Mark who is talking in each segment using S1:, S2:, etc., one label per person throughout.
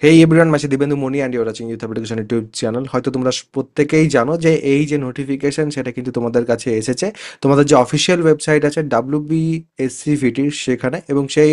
S1: হেই everyone, মাসি Dibendu Moni and you're watching youth education YouTube channel. হয়তো তোমরা প্রত্যেকেই জানো যে এই যে নোটিফিকেশন সেটা কিন্তু তোমাদের কাছে এসেছে তোমাদের যে অফিসিয়াল ওয়েবসাইট আছে WBSCVTর সেখানে, এবং সেই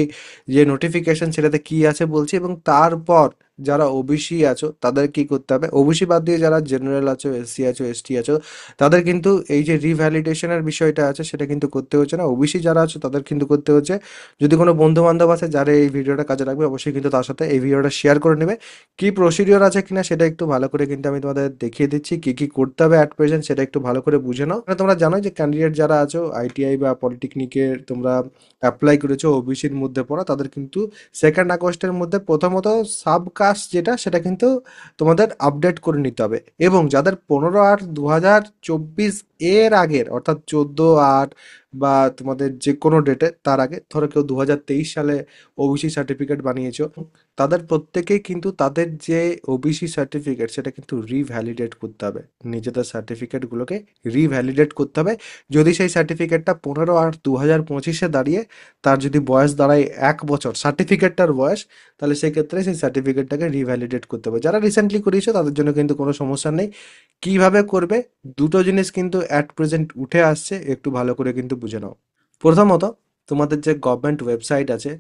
S1: যে নোটিফিকেশন সেটাতে কি আছে বলছি। এবং তারপর যারা ওবিসি আছো তাদের কি করতে হবে, ওবিসি বাদ দিয়ে যারা জেনারেল আছো, SC আছো, ST আছো, তাদের কিন্তু এই যে রিভ্যালিডেশনের বিষয়টা আছে সেটা কিন্তু করতে হচ্ছে না। ওবিসি যারা আছো তাদের কিন্তু করতে হচ্ছে। যদি কোনো বন্ধু বান্ধব আছে যারা এই ভিডিওটা কাজে লাগবে, অবশ্যই কিন্তু তার সাথে এই ভিডিওটা শেয়ার করে নেবে। কি প্রসিডিওর আছে কিনা সেটা একটু ভালো করে কিন্তু আমি তোমাদের দেখিয়ে দিচ্ছি। কি কি করতে হবে অ্যাট প্রেজেন্ট সেটা একটু ভালো করে বুঝে নাও। মানে তোমরা জানো যে ক্যান্ডিডেট যারা আছো ITI বা পলিটেকনিকের, তোমরা অ্যাপ্লাই করেছো ওবিসির মধ্যে পড়া, তাদের কিন্তু 2 আগস্টের মধ্যে প্রথমত সাবকাস্ট যেটা সেটা কিন্তু তোমাদের আপডেট করে নিতে হবে। এবং যাদের 15/8/2024 এর আগের, অর্থাৎ 14/8 বা তোমাদের যে কোনো ডেটে তার আগে, ধরো কেউ 2023 সালে ওবিসি সার্টিফিকেট বানিয়েছো, তাদের প্রত্যেকেই কিন্তু তাদের যে ওবিসি সার্টিফিকেট সেটা কিন্তু রিভ্যালিডেট করতে হবে। নিজেদের সার্টিফিকেটগুলোকে রিভ্যালিডেট করতে হবে। যদি সেই সার্টিফিকেটটা 15/8/2025-এ দাঁড়িয়ে তার যদি বয়স দাঁড়ায় 1 বছর সার্টিফিকেটটার বয়স, তাহলে সেক্ষেত্রে সেই সার্টিফিকেটটাকে রিভ্যালিডেট করতে হবে। যারা রিসেন্টলি করিয়েছো তাদের জন্য কিন্তু কোনো সমস্যা নেই। কিভাবে করবে, দুটো জিনিস কিন্তু অ্যাট প্রেজেন্ট উঠে আসছে, একটু ভালো করে কিন্তু বুঝে নাও। প্রথমত, তোমাদের যে গভর্নমেন্ট ওয়েবসাইট আছে,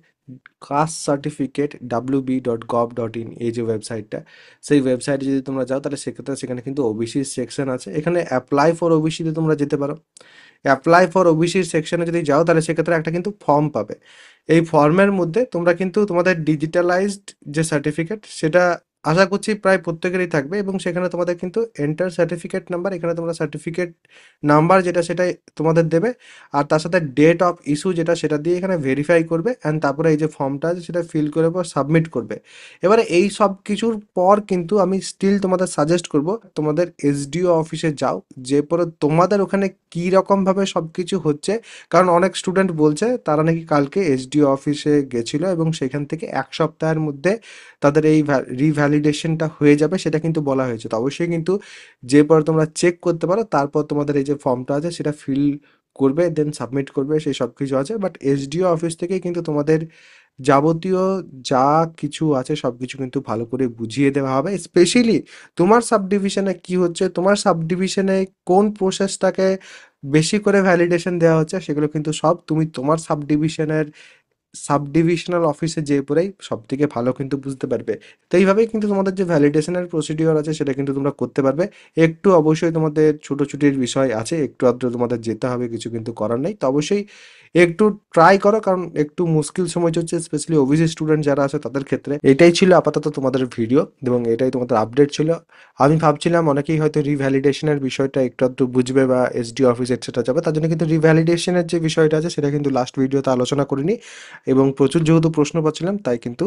S1: কাস্ট সার্টিফিকেট wb.gov.in, এই যে ওয়েবসাইটটা, সেই ওয়েবসাইটে যদি তোমরা যাও তাহলে সেক্ষেত্রে সেখানে কিন্তু ওবিসি সেকশন আছে। এখানে অ্যাপ্লাই ফর ওবিসিতে তোমরা যেতে পারো। অ্যাপ্লাই ফর ওবিসির সেকশনে যদি যাও তাহলে সেক্ষেত্রে একটা কিন্তু ফর্ম পাবে। এই ফর্মের মধ্যে তোমরা কিন্তু তোমাদের ডিজিটালাইজড যে সার্টিফিকেট সেটা আশা করছি প্রায় প্রত্যেকেরই থাকবে, এবং সেখানে তোমাদের কিন্তু এন্টার সার্টিফিকেট নাম্বার, এখানে তোমরা সার্টিফিকেট নাম্বার যেটা সেটাই তোমাদের দেবে। আর তার সাথে ডেট অফ ইস্যু যেটা সেটা দিয়ে এখানে ভেরিফাই করবে, অ্যান্ড তারপরে এই যে ফর্মটা আছে সেটা ফিল করে পর সাবমিট করবে। এবারে এই সব কিছুর পর কিন্তু আমি স্টিল তোমাদের সাজেস্ট করব তোমাদের SDO অফিসে যাও, যে পরে তোমাদের ওখানে কী রকমভাবে সব কিছু হচ্ছে। কারণ অনেক স্টুডেন্ট বলছে তারা নাকি কালকে SDO অফিসে গেছিল এবং সেখান থেকে 1 সপ্তাহের মধ্যে তাদের এই রিভ্যালিডেশনটা হয়ে যাবে, সেটা কিন্তু বলা হয়েছে। তো অবশ্যই কিন্তু যে পরে তোমরা চেক করতে পারো, তারপর তোমাদের এই যে ফর্মটা আছে সেটা ফিল করবে, দেন সাবমিট করবে, সেই সব কিছু আছে। বাট SDO অফিস থেকেই কিন্তু তোমাদের যাবতীয় যা কিছু আছে সব কিছু কিন্তু ভালো করে বুঝিয়ে দেওয়া হবে। স্পেশালি তোমার সাব ডিভিশনে কি হচ্ছে, তোমার সাব ডিভিশনে কোন প্রসেসটাকে বেশি করে ভ্যালিডেশন দেওয়া হচ্ছে, সেগুলো কিন্তু সব তুমি তোমার সাব ডিভিশনের সাব ডিভিশনাল অফিসে যেয়ে পড়েই সব থেকে ভালো কিন্তু বুঝতে পারবে। তো এইভাবেই কিন্তু তোমাদের যে ভ্যালিডেশনের প্রসিডিওর আছে সেটা কিন্তু তোমরা করতে পারবে। একটু অবশ্যই তোমাদের ছুটোছুটির বিষয় আছে, একটু আধটু তোমাদের যেতে হবে, কিছু কিন্তু করার নেই। তো অবশ্যই একটু ট্রাই করো, কারণ একটু মুশকিল সময় চলছে, স্পেশালি ওবিসি স্টুডেন্ট যারা আছে তাদের ক্ষেত্রে। এটাই ছিল আপাতত তোমাদের ভিডিও এবং এটাই তোমাদের আপডেট ছিল। আমি ভাবছিলাম অনেকেই হয়তো রিভ্যালিডেশনের বিষয়টা একটু আধটু বুঝবে বা SDO অফিস এটসেট্রা যাবে, তার জন্য কিন্তু রিভ্যালিডেশনের যে বিষয়টা আছে সেটা কিন্তু লাস্ট ভিডিওতে আলোচনা করিনি। এবং প্রচুর যেহেতু প্রশ্ন পাচ্ছিলাম তাই কিন্তু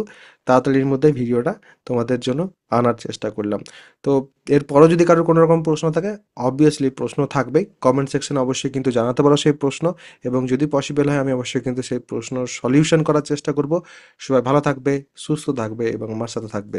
S1: তাড়াতাড়ির মধ্যে ভিডিওটা তোমাদের জন্য আনার চেষ্টা করলাম। তো এরপরও যদি কারোর কোনো রকম প্রশ্ন থাকে, অবভিয়াসলি প্রশ্ন থাকবেই, কমেন্ট সেকশনে অবশ্যই কিন্তু জানাতে পারো সেই প্রশ্ন। এবং যদি পসিবল হয় আমি অবশ্যই কিন্তু সেই প্রশ্ন সলিউশন করার চেষ্টা করব। সবাই ভালো থাকবে, সুস্থ থাকবে এবং আমার সাথে থাকবে।